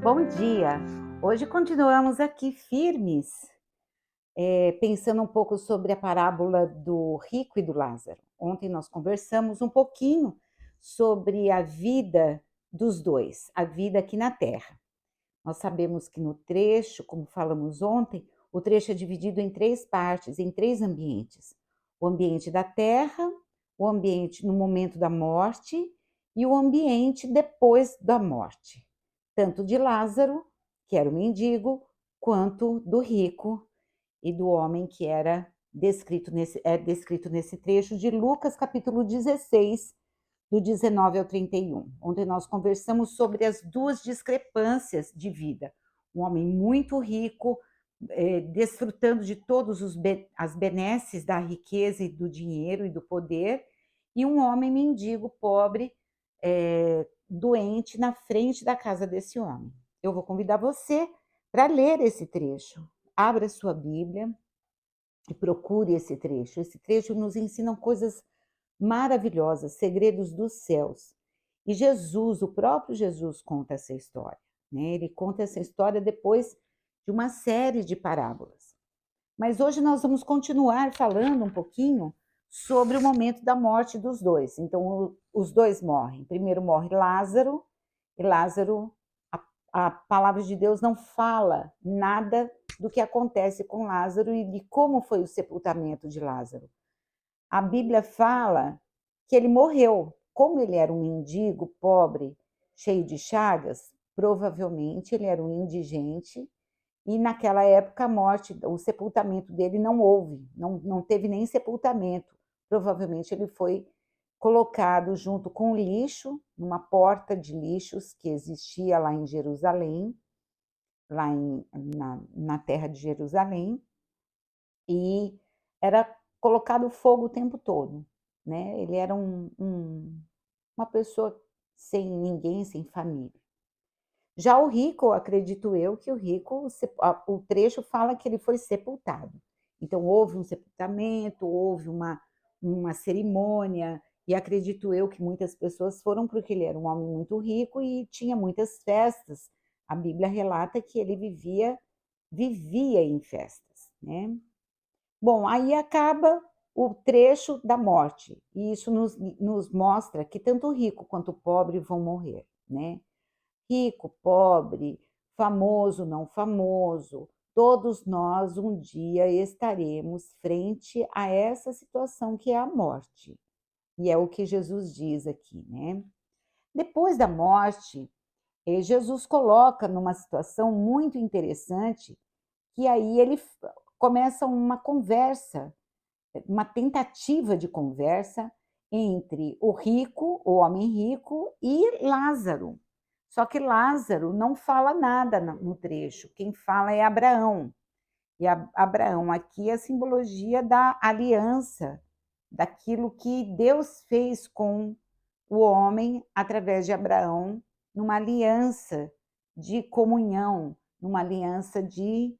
Bom dia! Hoje continuamos aqui firmes, pensando um pouco sobre a parábola do rico e do Lázaro. Ontem nós conversamos um pouquinho sobre a vida dos dois, a vida aqui na Terra. Nós sabemos que no trecho, como falamos ontem, o trecho é dividido em três partes, em três ambientes: o ambiente da Terra, o ambiente no momento da morte e o ambiente depois da morte, tanto de Lázaro, que era o mendigo, quanto do rico e do homem que era descrito nesse trecho de Lucas, capítulo 16, do 19 ao 31, onde nós conversamos sobre as duas discrepâncias de vida. Um homem muito rico, desfrutando de todos as benesses da riqueza e do dinheiro e do poder, e um homem mendigo, pobre, doente, na frente da casa desse homem. Eu vou convidar você para ler esse trecho. Abra sua Bíblia e procure esse trecho. Esse trecho nos ensina coisas maravilhosas, segredos dos céus. E Jesus, o próprio Jesus, conta essa história, né? Ele conta essa história depois de uma série de parábolas. Mas hoje nós vamos continuar falando um pouquinho sobre o momento da morte dos dois. Então, os dois morrem. Primeiro morre Lázaro, e Lázaro, a palavra de Deus não fala nada do que acontece com Lázaro e de como foi o sepultamento de Lázaro. A Bíblia fala que ele morreu. Como ele era um mendigo, pobre, cheio de chagas, provavelmente ele era um indigente, e naquela época a morte, o sepultamento dele não houve, não teve nem sepultamento. Provavelmente ele foi colocado junto com lixo, numa porta de lixos que existia lá em Jerusalém, na terra de Jerusalém, e era colocado fogo o tempo todo, né? Ele era uma pessoa sem ninguém, sem família. Já o rico, acredito eu que o rico, o trecho fala que ele foi sepultado. Então houve um sepultamento, houve uma cerimônia, e acredito eu que muitas pessoas foram porque ele era um homem muito rico e tinha muitas festas. A Bíblia relata que ele vivia em festas, né? Bom, aí acaba o trecho da morte, e isso nos mostra que tanto o rico quanto o pobre vão morrer, né? Rico, pobre, famoso, não famoso, todos nós um dia estaremos frente a essa situação que é a morte. E é o que Jesus diz aqui, né? Depois da morte, Jesus coloca numa situação muito interessante, que aí ele começa uma conversa, uma tentativa de conversa entre o rico, o homem rico, e Lázaro. Só que Lázaro não fala nada no trecho, quem fala é Abraão. E Abraão aqui é a simbologia da aliança, daquilo que Deus fez com o homem através de Abraão, numa aliança de comunhão, numa aliança de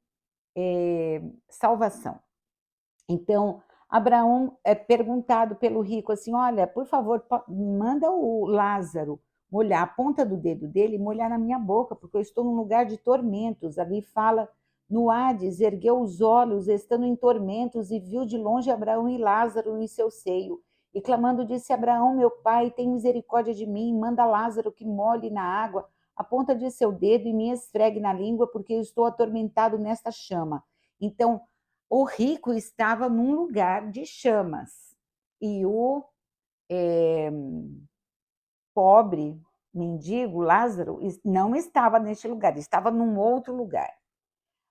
salvação. Então, Abraão é perguntado pelo rico assim: olha, por favor, manda o Lázaro molhar a ponta do dedo dele e molhar na minha boca, porque eu estou num lugar de tormentos. Ali fala: no Hades, ergueu os olhos, estando em tormentos, e viu de longe Abraão e Lázaro em seu seio. E clamando, disse: Abraão, meu pai, tem misericórdia de mim, manda Lázaro que molhe na água a ponta de seu dedo e me esfregue na língua, porque eu estou atormentado nesta chama. Então, o rico estava num lugar de chamas e o pobre, mendigo, Lázaro, não estava neste lugar, estava num outro lugar.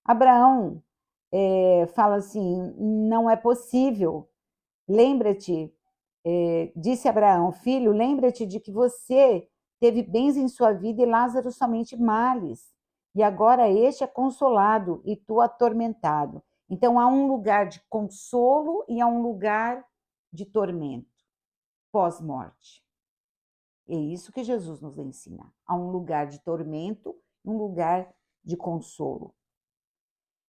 Abraão fala assim: não é possível. Lembra-te, disse Abraão, filho, lembra-te de que você teve bens em sua vida e Lázaro somente males. E agora este é consolado e tu atormentado. Então há um lugar de consolo e há um lugar de tormento, pós-morte. É isso que Jesus nos ensina. Há um lugar de tormento e um lugar de consolo.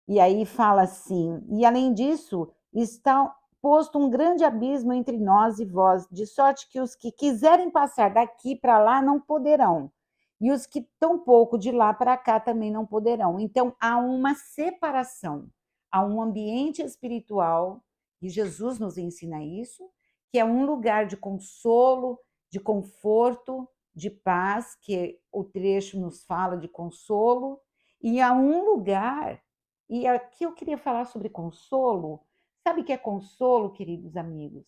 E aí fala assim: e além disso, está posto um grande abismo entre nós e vós, de sorte que os que quiserem passar daqui para lá não poderão. e os que tão pouco de lá para cá também não poderão. Então há uma separação, há um ambiente espiritual, e Jesus nos ensina isso, que é um lugar de consolo, de conforto, de paz, que o trecho nos fala de consolo, e há um lugar, e aqui eu queria falar sobre consolo. Sabe o que é consolo, queridos amigos?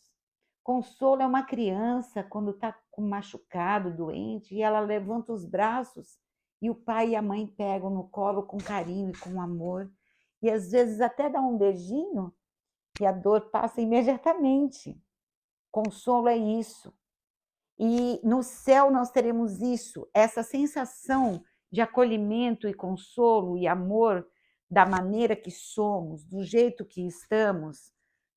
Consolo é uma criança quando está machucado, doente, e ela levanta os braços e o pai e a mãe pegam no colo com carinho e com amor. E às vezes até dá um beijinho e a dor passa imediatamente. Consolo é isso. E no céu nós teremos isso, essa sensação de acolhimento e consolo e amor da maneira que somos, do jeito que estamos,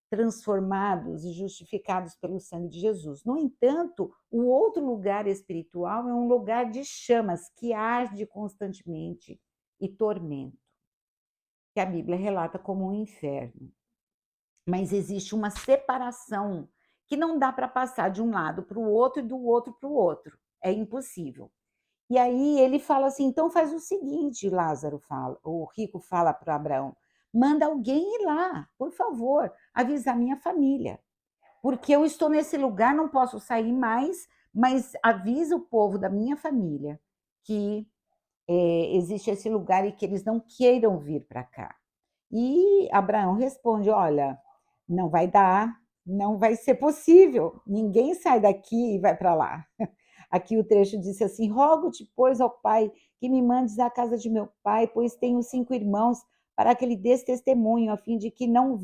transformados e justificados pelo sangue de Jesus. No entanto, o outro lugar espiritual é um lugar de chamas que arde constantemente e tormento, que a Bíblia relata como um inferno. Mas existe uma separação que não dá para passar de um lado para o outro e do outro para o outro. É impossível. E aí ele fala assim: então faz o seguinte, Lázaro fala, o rico fala para Abraão: manda alguém ir lá, por favor, avisar minha família, porque eu estou nesse lugar, não posso sair mais, mas avisa o povo da minha família que existe esse lugar e que eles não queiram vir para cá. E Abraão responde: olha, não vai dar, não vai ser possível, ninguém sai daqui e vai para lá. Aqui o trecho disse assim: rogo-te, pois, ao Pai, que me mandes à casa de meu pai, pois tenho 5 irmãos, para que lhe dês testemunho, a fim de que não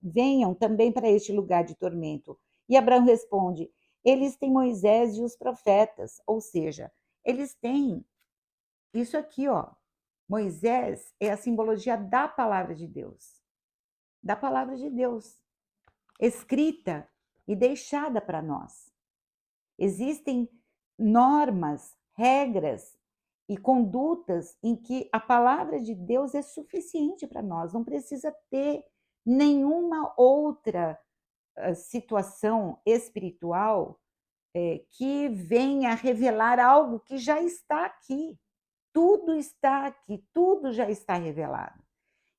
venham também para este lugar de tormento. E Abraão responde: eles têm Moisés e os profetas, ou seja, eles têm isso aqui, ó. Moisés é a simbologia da palavra de Deus, da palavra de Deus, escrita e deixada para nós. Existem normas, regras e condutas em que a palavra de Deus é suficiente para nós, não precisa ter nenhuma outra situação espiritual que venha revelar algo que já está aqui. Tudo está aqui, tudo já está revelado.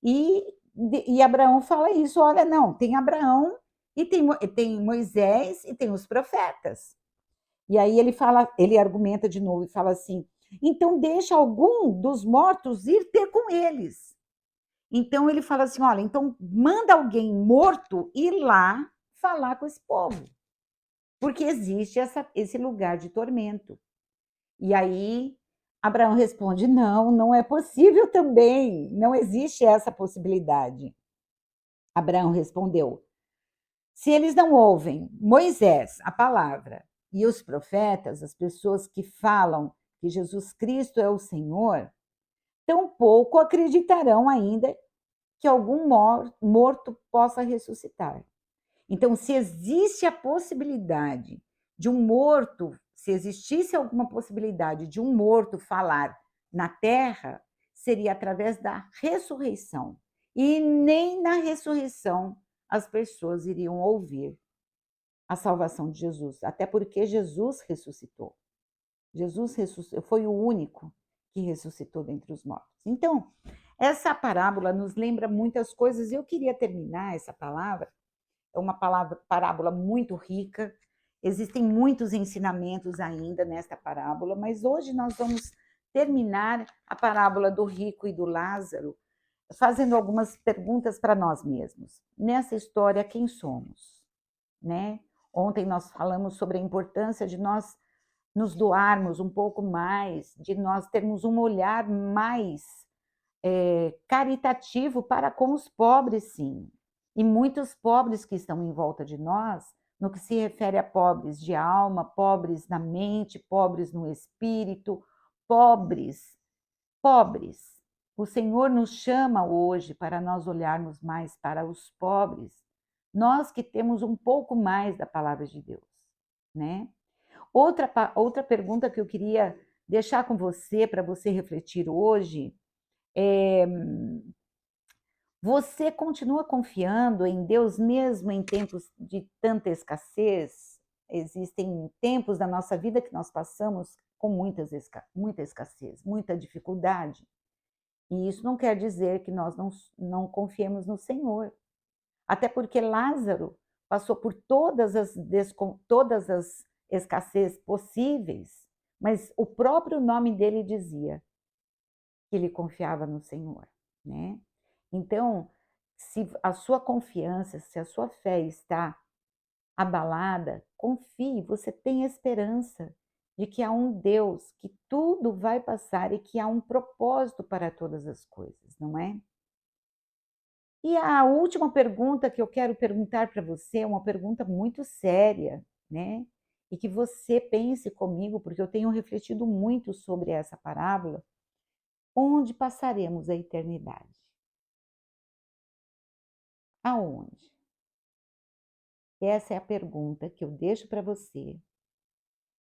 E Abraão fala isso: olha, não, tem Abraão e tem Moisés e tem os profetas. E aí ele argumenta de novo e fala assim: então deixa algum dos mortos ir ter com eles. Então ele fala assim: olha, então manda alguém morto ir lá falar com esse povo, porque existe esse lugar de tormento. E aí Abraão responde: não, não é possível também, não existe essa possibilidade. Abraão respondeu: se eles não ouvem Moisés, a palavra, e os profetas, as pessoas que falam que Jesus Cristo é o Senhor, tampouco acreditarão ainda que algum morto possa ressuscitar. Então, se existe a possibilidade de um morto, se existisse alguma possibilidade de um morto falar na terra, seria através da ressurreição. E nem na ressurreição as pessoas iriam ouvir a salvação de Jesus, até porque Jesus ressuscitou. Jesus ressuscitou, foi o único que ressuscitou dentre os mortos. Então, essa parábola nos lembra muitas coisas. Eu queria terminar essa palavra, é uma parábola muito rica, existem muitos ensinamentos ainda nesta parábola, mas hoje nós vamos terminar a parábola do rico e do Lázaro fazendo algumas perguntas para nós mesmos. Nessa história, quem somos? Né? Ontem nós falamos sobre a importância de nós nos doarmos um pouco mais, de nós termos um olhar mais caritativo para com os pobres, sim. E muitos pobres que estão em volta de nós, no que se refere a pobres de alma, pobres na mente, pobres no espírito, pobres, pobres. O Senhor nos chama hoje para nós olharmos mais para os pobres, nós que temos um pouco mais da palavra de Deus, né? Outra pergunta que eu queria deixar com você, para você refletir hoje, é: você continua confiando em Deus mesmo em tempos de tanta escassez? Existem tempos da nossa vida que nós passamos com muita escassez, muita dificuldade. E isso não quer dizer que nós não confiemos no Senhor. Até porque Lázaro passou por todas as escassez possíveis, mas o próprio nome dele dizia que ele confiava no Senhor, né. Então, se a sua confiança, se a sua fé está abalada, confie, você tem esperança de que há um Deus, que tudo vai passar e que há um propósito para todas as coisas, não é? E a última pergunta que eu quero perguntar para você é uma pergunta muito séria, né, e que você pense comigo, porque eu tenho refletido muito sobre essa parábola: onde passaremos a eternidade? Aonde? Essa é a pergunta que eu deixo para você,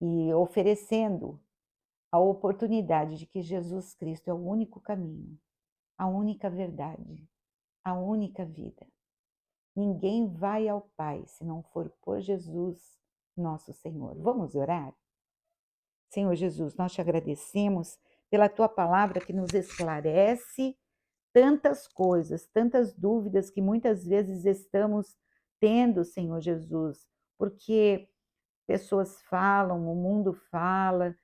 e oferecendo a oportunidade de que Jesus Cristo é o único caminho, a única verdade, a única vida. Ninguém vai ao Pai se não for por Jesus, nosso Senhor. Vamos orar? Senhor Jesus, nós te agradecemos pela tua palavra que nos esclarece tantas coisas, tantas dúvidas que muitas vezes estamos tendo, Senhor Jesus, porque pessoas falam, o mundo fala,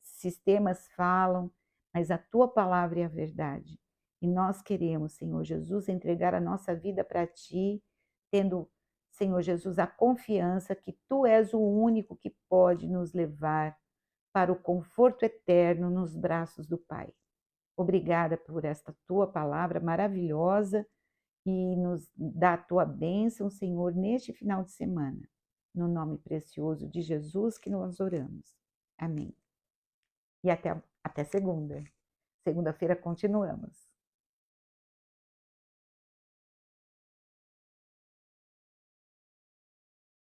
sistemas falam, mas a tua palavra é a verdade. E nós queremos, Senhor Jesus, entregar a nossa vida para ti, tendo, Senhor Jesus, a confiança que tu és o único que pode nos levar para o conforto eterno nos braços do Pai. Obrigada por esta tua palavra maravilhosa e nos dá a tua bênção, Senhor, neste final de semana. No nome precioso de Jesus que nós oramos. Amém. E até segunda. Segunda-feira continuamos.